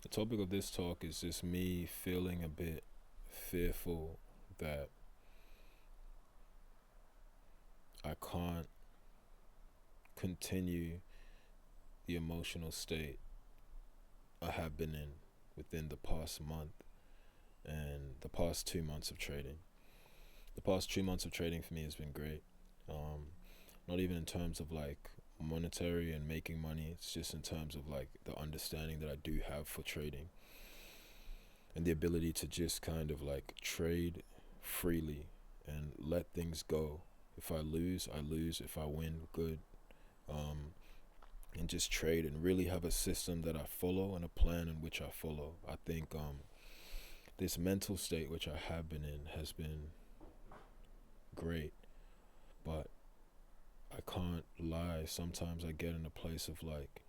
The topic of this talk is just me feeling a bit fearful that I can't continue the emotional state I have been in within the past month and the past 2 months of trading. The past 2 months of trading for me has been great. Um, Not even in terms of like monetary and making money, it's just in terms of like the understanding that I do have for trading and the ability to just kind of like trade freely and let things go. If I lose, I lose. If I win, good. Um, and just trade and really have a system that I follow and a plan in which I follow. I think this mental state which I have been in has been great, but I can't lie. Sometimes I get in a place of like,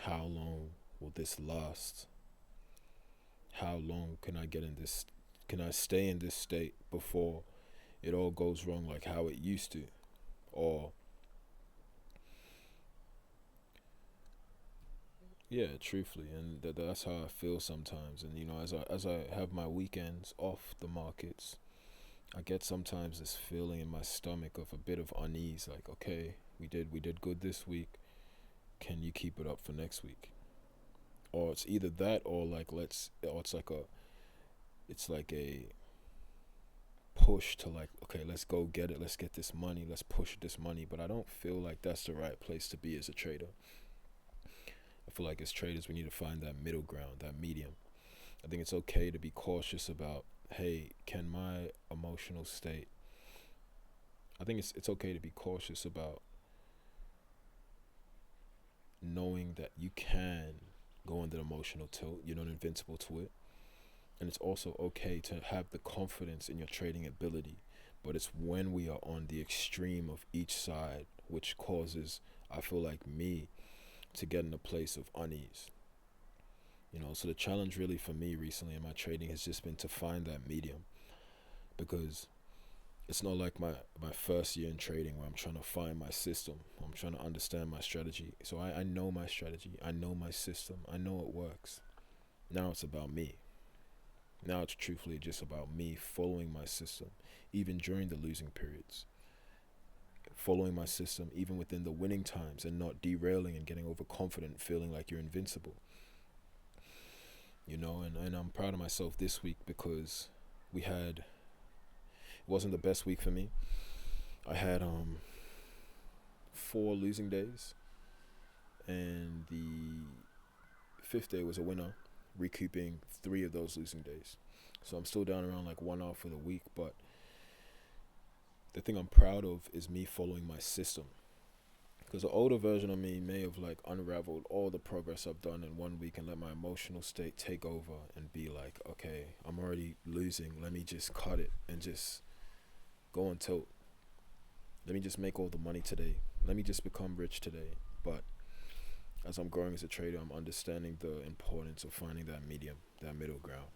how long will this last? How long can I get in this? Can I stay in this state before it all goes wrong like how it used to? Or yeah, truthfully, and that's how I feel sometimes. And as I have my weekends off the markets, I get sometimes this feeling in my stomach of a bit of unease. Like, okay, we did good this week. Can you keep it up for next week? Or it's either that, or like or it's like a push to like, okay, let's go get it. Let's get this money. Let's push this money. But I don't feel like that's the right place to be as a trader. I feel like as traders, we need to find that middle ground, that medium. I think it's okay to be cautious about, hey, can my emotional state, I think it's okay to be cautious about knowing that you can go under emotional tilt. You're not invincible to it. And it's also okay to have the confidence in your trading ability. But it's when we are on the extreme of each side which causes, I feel like, me to get in a place of unease. So the challenge really for me recently in my trading has just been to find that medium, because it's not like my first year in trading where I'm trying to find my system. I'm trying to understand my strategy. So I know my strategy. I know my system. I know it works. Now it's about me. Now it's truthfully just about me following my system, even during the losing periods. Following my system, even within the winning times, and not derailing and getting overconfident, feeling like you're invincible. And I'm proud of myself this week because it wasn't the best week for me. I had 4 losing days, and the fifth day was a winner, recouping 3 of those losing days. So I'm still down around like 1 out for the week, but the thing I'm proud of is me following my system. Because the older version of me may have like unraveled all the progress I've done in 1 week and let my emotional state take over and be like, okay, I'm already losing. Let me just cut it and just go on tilt. Let me just make all the money today. Let me just become rich today. But as I'm growing as a trader, I'm understanding the importance of finding that medium, that middle ground.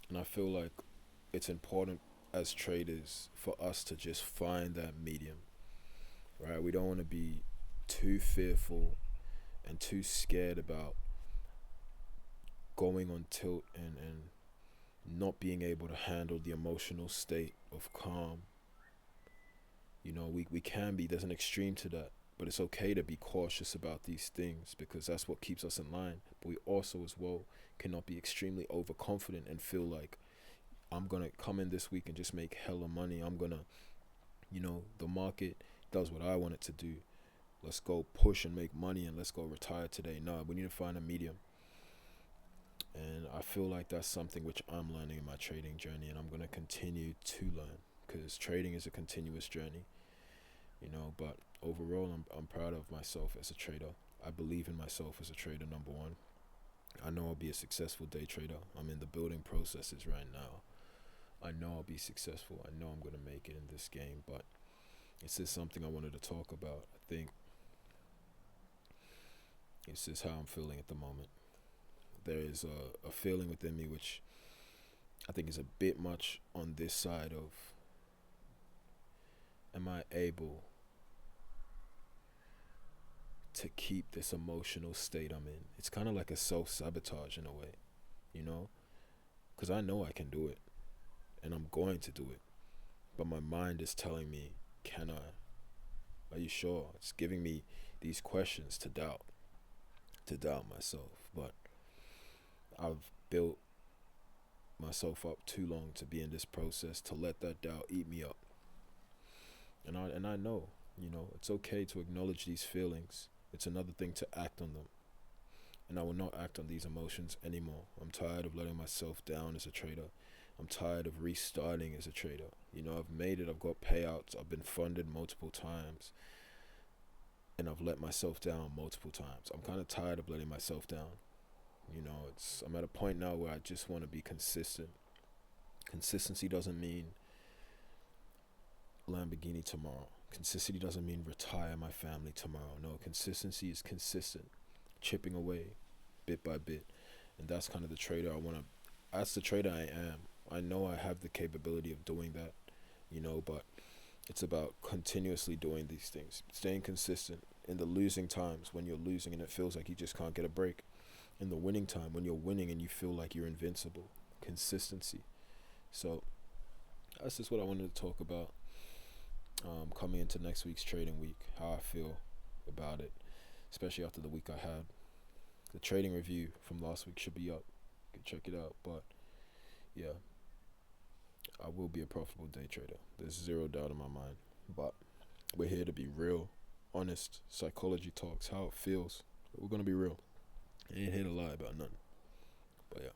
And I feel like it's important as traders for us to just find that medium, right? We don't want to be too fearful and too scared about going on tilt and not being able to handle the emotional state of calm. We can be, there's an extreme to that, but it's okay to be cautious about these things because that's what keeps us in line. But we also, as well, cannot be extremely overconfident and feel like I'm gonna come in this week and just make hella money. I'm gonna, the market does what I want it to do. Let's go push and make money and let's go retire today. No, we need to find a medium. And I feel like that's something which I'm learning in my trading journey, and I'm going to continue to learn because trading is a continuous journey. But overall, I'm proud of myself as a trader. I believe in myself as a trader, number one. I know I'll be a successful day trader. I'm in the building processes right now. I know I'll be successful. I know I'm going to make it in this game, but it's just something I wanted to talk about. I think it's just how I'm feeling at the moment. There is a feeling within me which I think is a bit much on this side of, am I able to keep this emotional state I'm in. It's kind of like a self-sabotage in a way, you know? Because I know I can do it, and I'm going to do it. But my mind is telling me, can I? Are you sure? It's giving me these questions to doubt myself. But I've built myself up too long to be in this process to let that doubt eat me up. And I know, it's okay to acknowledge these feelings. It's another thing to act on them. And I will not act on these emotions anymore. I'm tired of letting myself down as a trader. I'm tired of restarting as a trader. I've made it, I've got payouts, I've been funded multiple times, and I've let myself down multiple times. I'm kind of tired of letting myself down. I'm at a point now where I just want to be consistent. Consistency doesn't mean Lamborghini tomorrow. Consistency doesn't mean retire my family tomorrow. No, consistency is consistent, chipping away bit by bit. And that's kind of the trader I want to, that's the trader I am. I know I have the capability of doing that, but it's about continuously doing these things, staying consistent in the losing times when you're losing and it feels like you just can't get a break. In the winning time when you're winning and you feel like you're invincible. Consistency. So that's just what I wanted to talk about. Coming into next week's trading week, how I feel about it, especially after the week I had. The trading review from last week should be up. You can check it out. But yeah, I will be a profitable day trader. There's zero doubt in my mind. But we're here to be real, honest, psychology talks, how it feels. We're going to be real. I ain't here to lie about nothing. But yeah.